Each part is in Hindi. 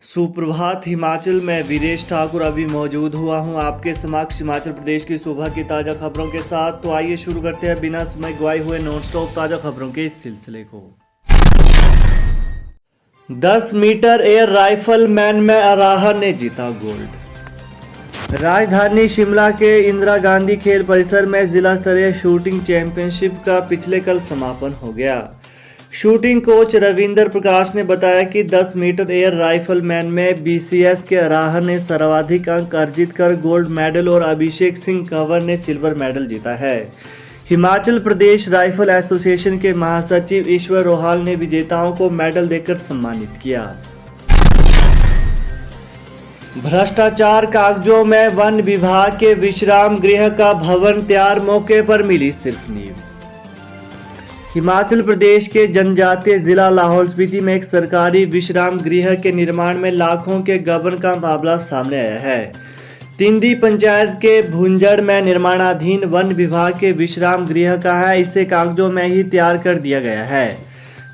सुप्रभात। हिमाचल में वीरेश ठाकुर अभी मौजूद हुआ हूं आपके समक्ष हिमाचल प्रदेश की सुबह की ताज़ा खबरों के साथ। तो आइए शुरू करते हैं बिना समय गवाए हुए नॉन स्टॉप ताज़ा खबरों के इस सिलसिले को। 10 मीटर एयर राइफल मैन में अराहा ने जीता गोल्ड। राजधानी शिमला के इंदिरा गांधी खेल परिसर में जिला स्तरीय शूटिंग चैंपियनशिप का पिछले कल समापन हो गया। शूटिंग कोच रविंदर प्रकाश ने बताया कि 10 मीटर एयर राइफल मैन में बीसीएस के अराहा ने सर्वाधिक अंक अर्जित कर गोल्ड मेडल और अभिषेक सिंह कंवर ने सिल्वर मेडल जीता है। हिमाचल प्रदेश राइफल एसोसिएशन के महासचिव ईश्वर रोहाल ने विजेताओं को मेडल देकर सम्मानित किया। भ्रष्टाचार कागजों में वन विभाग के विश्राम गृह का भवन तैयार, मौके पर मिली सिर्फ नींव। हिमाचल प्रदेश के जनजातीय जिला लाहौल स्पीति में एक सरकारी विश्राम गृह के निर्माण में लाखों के गबन का मामला सामने आया है। तिंदी पंचायत के भुंजड़ में निर्माणाधीन वन विभाग के विश्राम गृह का है। इसे कागजों में ही तैयार कर दिया गया है।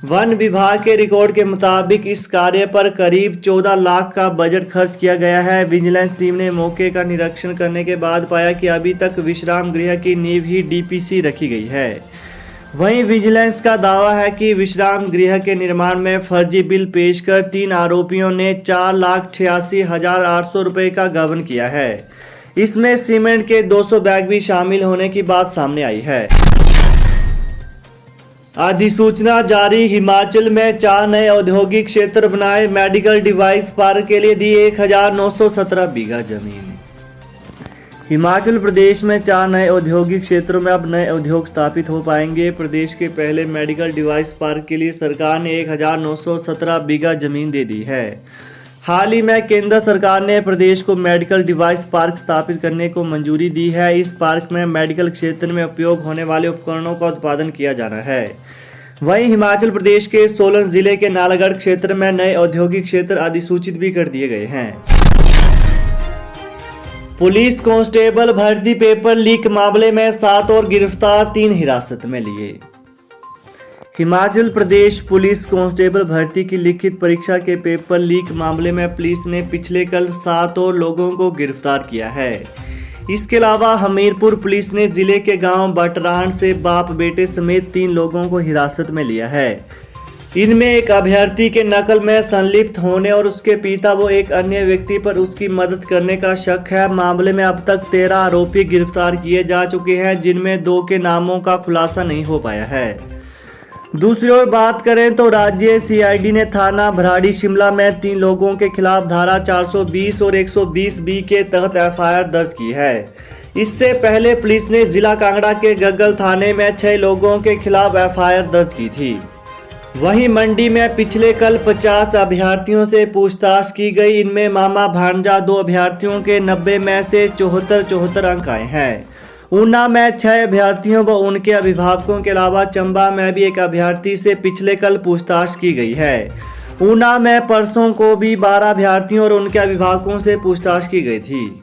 वन विभाग के रिकॉर्ड के मुताबिक इस कार्य पर करीब 14 लाख का बजट खर्च किया गया है। विजिलेंस टीम ने मौके का निरीक्षण करने के बाद पाया कि अभी तक विश्राम गृह की नींव ही डीपीसी रखी गई है। वहीं विजिलेंस का दावा है कि विश्राम गृह के निर्माण में फर्जी बिल पेश कर 3 आरोपियों ने 4,86,800 रुपये का गबन किया है। इसमें सीमेंट के 200 बैग भी शामिल होने की बात सामने आई है। अधिसूचना जारी। हिमाचल में 4 नए औद्योगिक क्षेत्र बनाए। मेडिकल डिवाइस पार्क के लिए दी 1917 बीघा जमीन। हिमाचल प्रदेश में 4 नए औद्योगिक क्षेत्रों में अब नए उद्योग स्थापित हो पाएंगे। प्रदेश के पहले मेडिकल डिवाइस पार्क के लिए सरकार ने 1917 बीघा जमीन दे दी है। हाल ही में केंद्र सरकार ने प्रदेश को मेडिकल डिवाइस पार्क स्थापित करने को मंजूरी दी है। इस पार्क में मेडिकल क्षेत्र में उपयोग होने वाले उपकरणों का उत्पादन किया जाना है। वहीं हिमाचल प्रदेश के सोलन जिले के नालागढ़ क्षेत्र में नए औद्योगिक क्षेत्र अधिसूचित भी कर दिए गए हैं। पुलिस कांस्टेबल भर्ती पेपर लीक मामले में 7 और गिरफ्तार, 3 हिरासत में लिए। हिमाचल प्रदेश पुलिस कांस्टेबल भर्ती की लिखित परीक्षा के पेपर लीक मामले में पुलिस ने पिछले कल 7 और लोगों को गिरफ्तार किया है। इसके अलावा हमीरपुर पुलिस ने जिले के गांव बटरान से बाप बेटे समेत 3 लोगों को हिरासत में लिया है। इनमें एक अभ्यर्थी के नकल में संलिप्त होने और उसके पिता व एक अन्य व्यक्ति पर उसकी मदद करने का शक है। मामले में अब तक 13 आरोपी गिरफ्तार किए जा चुके हैं, जिनमें 2 के नामों का खुलासा नहीं हो पाया है। दूसरी ओर बात करें तो राज्य सीआईडी ने थाना भराड़ी शिमला में 3 लोगों के खिलाफ धारा 420 और 120B के तहत एफआईआर दर्ज की है। इससे पहले पुलिस ने जिला कांगड़ा के गग्गल थाने में 6 लोगों के खिलाफ एफआईआर दर्ज की थी। वहीं मंडी में पिछले कल 50 अभ्यर्थियों से पूछताछ की गई। इनमें मामा भांजा 2 अभ्यर्थियों के 90 में से 74 अंक आए हैं। ऊना में 6 अभ्यर्थियों व उनके अभिभावकों के अलावा चंबा में भी एक अभ्यर्थी से पिछले कल पूछताछ की गई है। ऊना में परसों को भी 12 अभ्यर्थियों और उनके अभिभावकों से पूछताछ की गई थी।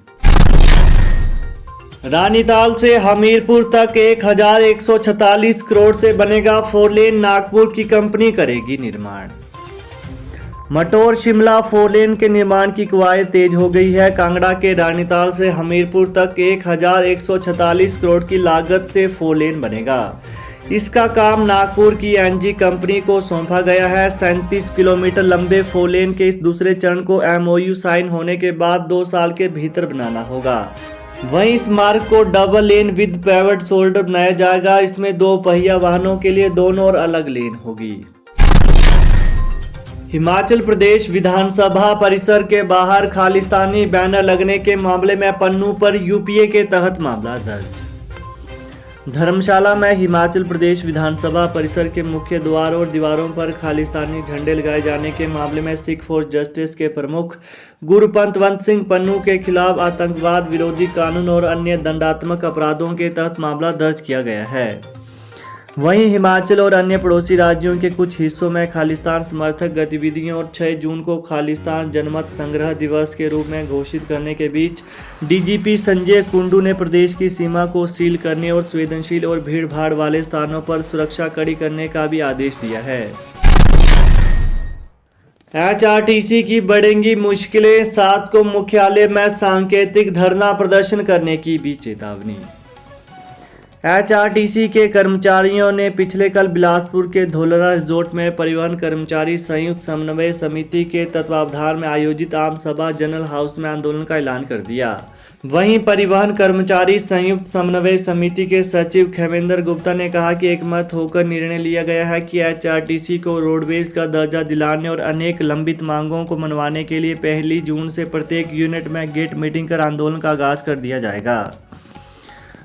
रानीताल से हमीरपुर तक 1,146 करोड़ से बनेगा 4 लेन। नागपुर की कंपनी करेगी निर्माण। मटोर शिमला 4 लेन के निर्माण की कवायद तेज हो गई है। कांगड़ा के रानीताल से हमीरपुर तक 1,146 करोड़ की लागत से 4 लेन बनेगा। इसका काम नागपुर की एनजी कंपनी को सौंपा गया है। 37 किलोमीटर लंबे 4 लेन के इस दूसरे चरण को एमओयू साइन होने के बाद 2 साल के भीतर बनाना होगा। वहीं इस मार्ग को डबल लेन विद पेवर्ड शोल्डर बनाया जाएगा। इसमें 2 पहिया वाहनों के लिए दोनों और अलग लेन होगी। हिमाचल प्रदेश विधानसभा परिसर के बाहर खालिस्तानी बैनर लगने के मामले में पन्नू पर यूपीए के तहत मामला दर्ज। धर्मशाला में हिमाचल प्रदेश विधानसभा परिसर के मुख्य द्वार और दीवारों पर खालिस्तानी झंडे लगाए जाने के मामले में सिख फॉर जस्टिस के प्रमुख गुरपंतवंत सिंह पन्नू के खिलाफ आतंकवाद विरोधी कानून और अन्य दंडात्मक अपराधों के तहत मामला दर्ज किया गया है। वहीं हिमाचल और अन्य पड़ोसी राज्यों के कुछ हिस्सों में खालिस्तान समर्थक गतिविधियों और 6 जून को खालिस्तान जनमत संग्रह दिवस के रूप में घोषित करने के बीच डीजीपी संजय कुंडू ने प्रदेश की सीमा को सील करने और संवेदनशील और भीड़-भाड़ वाले स्थानों पर सुरक्षा कड़ी करने का भी आदेश दिया है। एचआरटीसी की बढ़ेंगी मुश्किलें, 7 को मुख्यालय में सांकेतिक धरना प्रदर्शन करने की भी चेतावनी। एचआरटीसी के कर्मचारियों ने पिछले कल बिलासपुर के धोलरा रिजोर्ट में परिवहन कर्मचारी संयुक्त समन्वय समिति के तत्वावधान में आयोजित आम सभा जनरल हाउस में आंदोलन का ऐलान कर दिया। वहीं परिवहन कर्मचारी संयुक्त समन्वय समिति के सचिव खेमेंद्र गुप्ता ने कहा कि एकमत होकर निर्णय लिया गया है कि एचआरटीसी को रोडवेज का दर्जा दिलाने और अनेक लंबित मांगों को मनवाने के लिए 1 जून से प्रत्येक यूनिट में गेट मीटिंग कर आंदोलन का आगाज कर दिया जाएगा।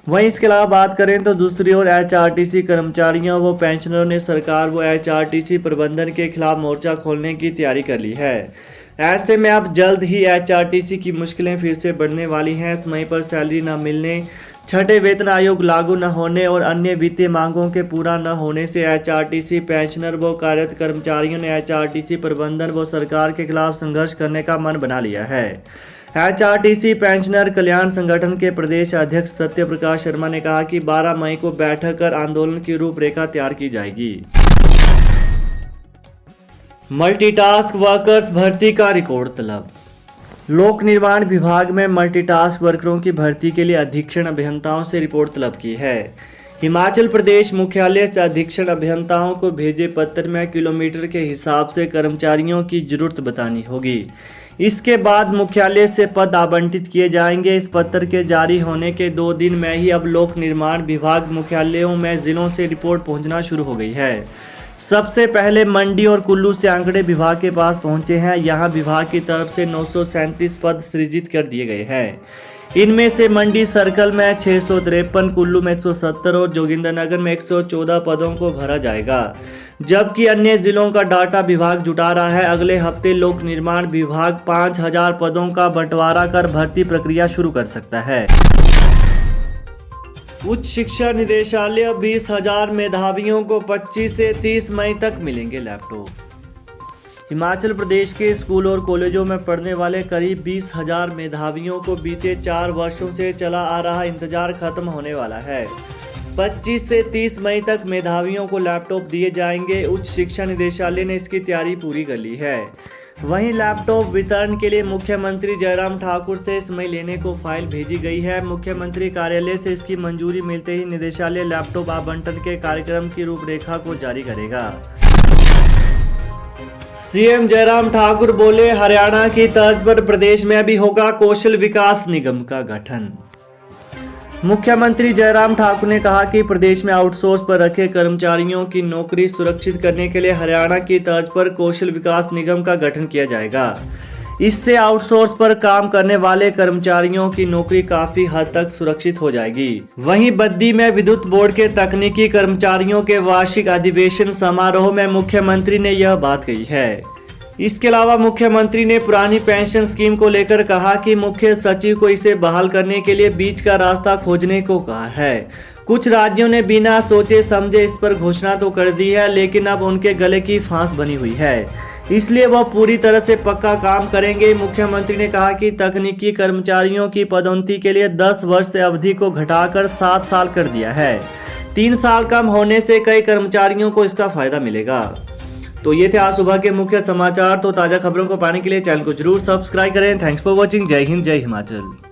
वहीं इसके अलावा बात करें तो दूसरी ओर एचआरटीसी कर्मचारियों व पेंशनरों ने सरकार व एचआरटीसी प्रबंधन के खिलाफ मोर्चा खोलने की तैयारी कर ली है। ऐसे में अब जल्द ही एचआरटीसी की मुश्किलें फिर से बढ़ने वाली हैं। समय पर सैलरी न मिलने, छठे वेतन आयोग लागू न होने और अन्य वित्तीय मांगों के पूरा न होने से एचआरटीसी पेंशनर व कार्यरत कर्मचारियों ने एचआरटीसी प्रबंधन व सरकार के खिलाफ संघर्ष करने का मन बना लिया है। एचआरटीसी पेंशनर कल्याण संगठन के प्रदेश अध्यक्ष सत्य प्रकाश शर्मा ने कहा कि 12 मई को बैठक कर आंदोलन की रूपरेखा तैयार की जाएगी। मल्टीटास्क वर्कर्स भर्ती का रिकॉर्ड तलब। लोक निर्माण विभाग में मल्टीटास्क वर्करों की भर्ती के लिए अधीक्षण अभियंताओं से रिपोर्ट तलब की है। हिमाचल प्रदेश मुख्यालय से अधीक्षण अभियंताओं को भेजे पत्र में किलोमीटर के हिसाब से कर्मचारियों की जरूरत बतानी होगी। इसके बाद मुख्यालय से पद आवंटित किए जाएंगे। इस पत्र के जारी होने के 2 दिन में ही अब लोक निर्माण विभाग मुख्यालयों में जिलों से रिपोर्ट पहुंचना शुरू हो गई है। सबसे पहले मंडी और कुल्लू से आंकड़े विभाग के पास पहुंचे हैं। यहां विभाग की तरफ से 937 पद सृजित कर दिए गए हैं। इनमें से मंडी सर्कल में 653, कुल्लू में 170 और जोगिंद्रनगर में 114 पदों को भरा जाएगा, जबकि अन्य जिलों का डाटा विभाग जुटा रहा है। अगले हफ्ते लोक निर्माण विभाग 5000 पदों का बंटवारा कर भर्ती प्रक्रिया शुरू कर सकता है। उच्च शिक्षा निदेशालय 20,000 मेधावियों को 25 से 30 मई तक मिलेंगे लैपटॉप। हिमाचल प्रदेश के स्कूल और कॉलेजों में पढ़ने वाले करीब 20,000 मेधावियों को बीते 4 वर्षों से चला आ रहा इंतजार खत्म होने वाला है। 25 से 30 मई तक मेधावियों को लैपटॉप दिए जाएंगे। उच्च शिक्षा निदेशालय ने इसकी तैयारी पूरी कर ली है। वहीं लैपटॉप वितरण के लिए मुख्यमंत्री जयराम ठाकुर से समय लेने को फाइल भेजी गई है। मुख्यमंत्री कार्यालय से इसकी मंजूरी मिलते ही निदेशालय लैपटॉप आवंटन के कार्यक्रम की रूपरेखा को जारी करेगा। सीएम जयराम ठाकुर बोले, हरियाणा की तर्ज पर प्रदेश में भी होगा कौशल विकास निगम का गठन। मुख्यमंत्री जयराम ठाकुर ने कहा कि प्रदेश में आउटसोर्स पर रखे कर्मचारियों की नौकरी सुरक्षित करने के लिए हरियाणा की तर्ज पर कौशल विकास निगम का गठन किया जाएगा। इससे आउटसोर्स पर काम करने वाले कर्मचारियों की नौकरी काफी हद तक सुरक्षित हो जाएगी। वहीं बद्दी में विद्युत बोर्ड के तकनीकी कर्मचारियों के वार्षिक अधिवेशन समारोह में मुख्यमंत्री ने यह बात कही है। इसके अलावा मुख्यमंत्री ने पुरानी पेंशन स्कीम को लेकर कहा कि मुख्य सचिव को इसे बहाल करने के लिए बीच का रास्ता खोजने को कहा है। कुछ राज्यों ने बिना सोचे समझे इस पर घोषणा तो कर दी है, लेकिन अब उनके गले की फांस बनी हुई है, इसलिए वह पूरी तरह से पक्का काम करेंगे। मुख्यमंत्री ने कहा कि तकनीकी कर्मचारियों की पदोन्नति के लिए 10 वर्ष से अवधि को घटाकर 7 साल कर दिया है। 3 साल कम होने से कई कर्मचारियों को इसका फायदा मिलेगा। तो ये थे आज सुबह के मुख्य समाचार। तो ताज़ा खबरों को पाने के लिए चैनल को जरूर सब्सक्राइब करें। Thanks for watching. जय हिंद, जय हिमाचल।